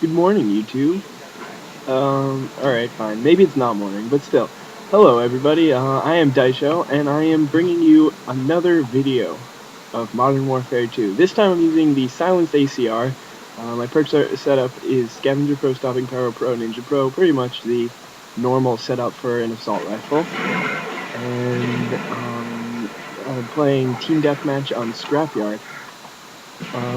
Good morning, YouTube. Alright, fine. Maybe it's not morning, but still. Hello, everybody. I am Daisho, and I am bringing you another video of Modern Warfare 2. This time I'm using the silenced ACR. My perk setup is Scavenger Pro, Stopping Power Pro, Ninja Pro, pretty much the normal setup for an assault rifle. And I'm playing Team Deathmatch on Scrapyard.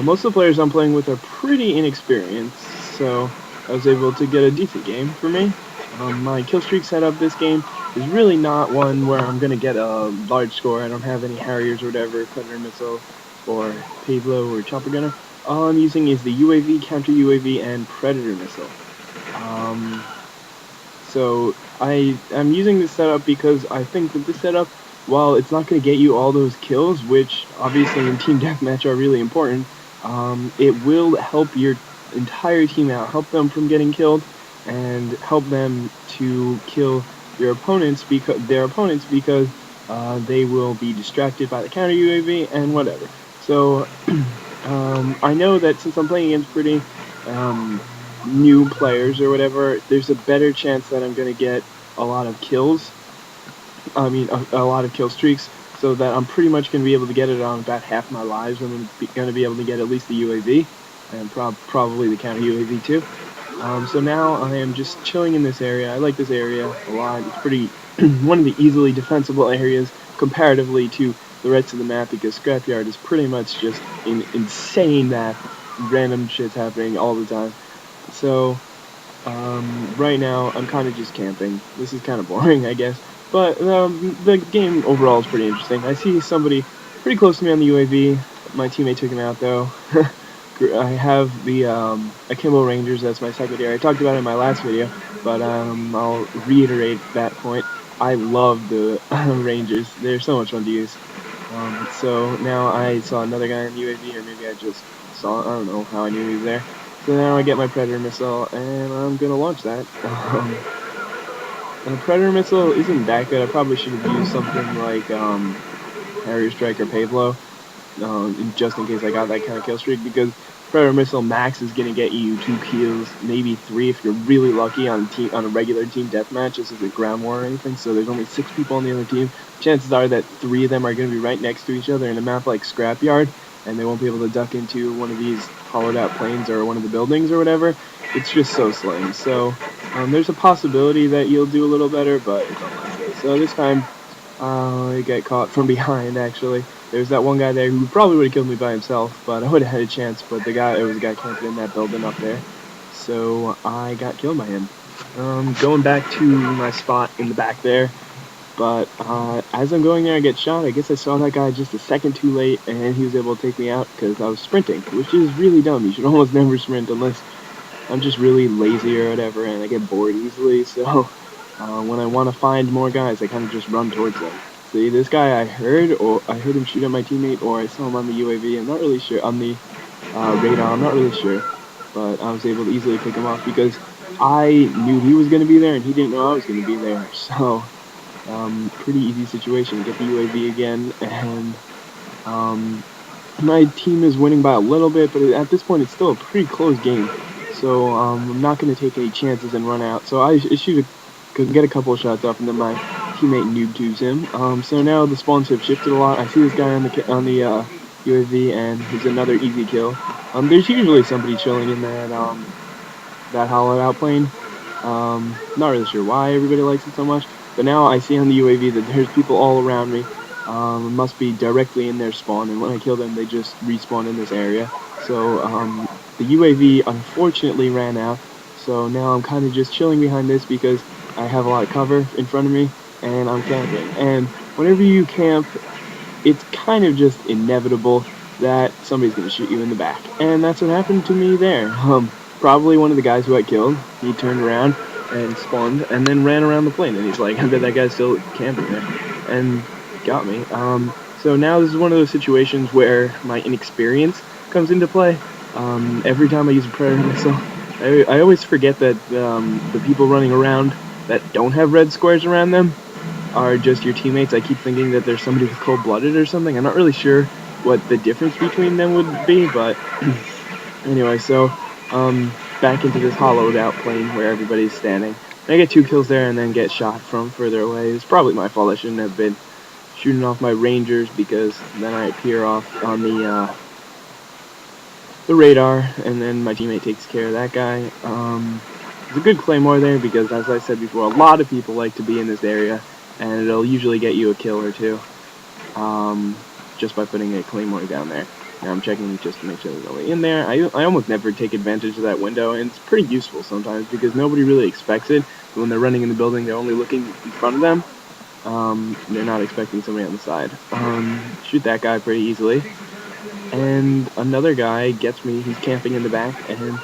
Most of the players I'm playing with are pretty inexperienced, so I was able to get a decent game for me. My kill streak setup this game is really not one where I'm going to get a large score. I don't have any Harriers or whatever, Predator Missile, or Pablo, or Chopper Gunner. All I'm using is the UAV, Counter UAV, and Predator Missile. So I'm using this setup because I think that this setup, while it's not going to get you all those kills, which obviously in team deathmatch are really important, it will help your entire team out, help them from getting killed, and help them to kill their opponents because they will be distracted by the counter UAV and whatever. So I know that since I'm playing against pretty new players or whatever, there's a better chance that I'm going to get a lot of kills. I mean, a lot of kill streaks, so that I'm pretty much going to be able to get it on about half my lives. I'm going to be able to get at least the UAV, and probably the counter UAV too. So now I am just chilling in this area. I like this area a lot. It's pretty one of the easily defensible areas comparatively to the rest of the map, because Scrapyard is pretty much just insane that random shit's happening all the time. So, right now, I'm kind of just camping. This is kind of boring, I guess. But the game overall is pretty interesting. I see somebody pretty close to me on the UAV. My teammate took him out, though. I have the Akimbo Rangers, that's my secondary. I talked about it in my last video, but I'll reiterate that point. I love the Rangers. They're so much fun to use. So now I saw another guy in UAV, or maybe I just saw, I don't know how I knew he was there. So now I get my Predator Missile, and I'm gonna launch that. The Predator Missile isn't that good. I probably should have used something like Harrier Strike or Pablo, just in case I got that kind of kill streak, because Predator Missile max is gonna get you 2 kills, maybe 3 if you're really lucky on a regular team deathmatch. This is a ground war or anything, so there's only 6 people on the other team. Chances are that 3 of them are gonna be right next to each other in a map like Scrapyard, and they won't be able to duck into one of these hollowed out planes or one of the buildings or whatever. It's just so slim. So there's a possibility that you'll do a little better, but it's unlikely. So this time I get caught from behind, actually. There's that one guy there who probably would have killed me by himself, but I would have had a chance, but it was a guy camping in that building up there. So I got killed by him. Going back to my spot in the back there, but as I'm going there, I get shot. I guess I saw that guy just a second too late, and he was able to take me out because I was sprinting, which is really dumb. You should almost never sprint unless I'm just really lazy or whatever, and I get bored easily, so when I want to find more guys, I kind of just run towards them. See, this guy I heard him shoot at my teammate, or I saw him on the UAV, I'm not really sure, on the radar, I'm not really sure, but I was able to easily pick him off because I knew he was going to be there, and he didn't know I was going to be there, so pretty easy situation. Get the UAV again, and my team is winning by a little bit, but at this point it's still a pretty close game. So I'm not going to take any chances and run out. So I could get a couple of shots off, and then my teammate noob tubes him. So now the spawns have shifted a lot. I see this guy on the UAV, and he's another easy kill. There's usually somebody chilling in that hollowed out plane. Not really sure why everybody likes it so much, but now I see on the UAV that there's people all around me. It must be directly in their spawn, and when I kill them, they just respawn in this area. So the UAV unfortunately ran out, so now I'm kind of just chilling behind this because I have a lot of cover in front of me, and I'm camping. And whenever you camp, it's kind of just inevitable that somebody's going to shoot you in the back. And that's what happened to me there. Probably one of the guys who I killed, he turned around and spawned and then ran around the plane, and he's like, I bet that guy's still camping there, and got me. So now this is one of those situations where my inexperience comes into play. Every time I use a Predator Missile, I always forget that the people running around that don't have red squares around them are just your teammates. I keep thinking that there's somebody who's cold-blooded or something. I'm not really sure what the difference between them would be, but anyway, so back into this hollowed out plane where everybody's standing. And I get 2 kills there and then get shot from further away. It's probably my fault. I shouldn't have been shooting off my Rangers, because then I appear off on the radar, and then my teammate takes care of that guy. It's a good Claymore there because, as I said before, a lot of people like to be in this area, and it'll usually get you a kill or two just by putting a Claymore down there. Now I'm checking just to make sure there's nobody in there. I almost never take advantage of that window, and it's pretty useful sometimes because nobody really expects it. When they're running in the building, they're only looking in front of them. They're not expecting somebody on the side. Shoot that guy pretty easily. And another guy gets me. He's camping in the back, and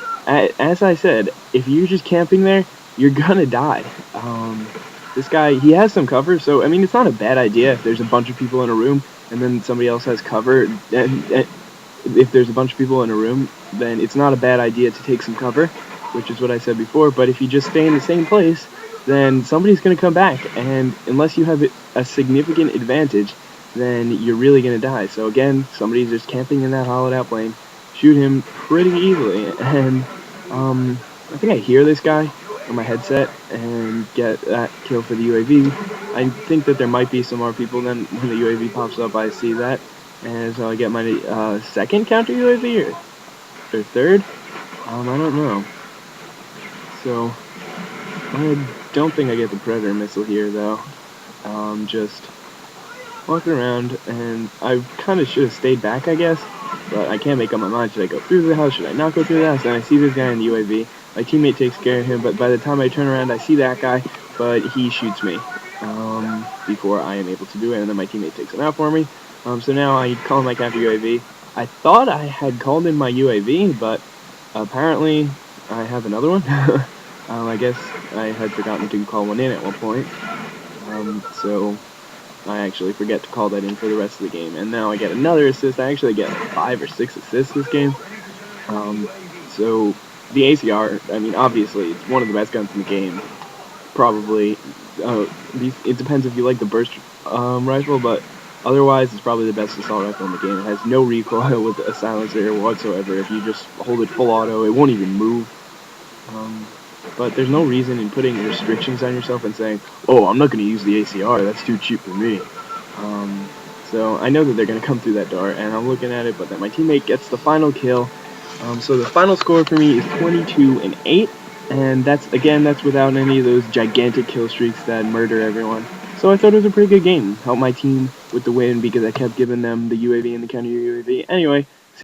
as I said, if you're just camping there, you're gonna die. This guy, he has some cover, so I mean, it's not a bad idea if there's a bunch of people in a room and then somebody else has cover. And if there's a bunch of people in a room, then it's not a bad idea to take some cover, which is what I said before. But if you just stay in the same place, then somebody's gonna come back, and unless you have a significant advantage, then you're really gonna die. So again, somebody's just camping in that hollowed out plane. Shoot him pretty easily, and I think I hear this guy on my headset and get that kill for the UAV. I think that there might be some more people. Then when the UAV pops up, I see that, and so I get my second counter UAV or third. I don't know. So I don't think I get the Predator missile here though. Just walking around, and I kind of should have stayed back, I guess, but I can't make up my mind. Should I go through the house? Should I not go through the house? And I see this guy in the UAV. My teammate takes care of him, but by the time I turn around, I see that guy, but he shoots me before I am able to do it, and then my teammate takes him out for me. So now I call my counter UAV. I thought I had called in my UAV, but apparently I have another one. I guess I had forgotten to call one in at one point. So I actually forget to call that in for the rest of the game, and now I get another assist. I actually get like 5 or 6 assists this game. So the ACR, I mean, obviously it's one of the best guns in the game. Probably, it depends if you like the burst rifle, but otherwise it's probably the best assault rifle in the game. It has no recoil with a silencer whatsoever. If you just hold it full auto, it won't even move. But there's no reason in putting restrictions on yourself and saying, oh, I'm not going to use the ACR, that's too cheap for me. So I know that they're going to come through that door, and I'm looking at it, but then my teammate gets the final kill. So the final score for me is 22-8, and that's without any of those gigantic kill streaks that murder everyone. So I thought it was a pretty good game. Helped my team with the win because I kept giving them the UAV and the counter UAV. Anyway,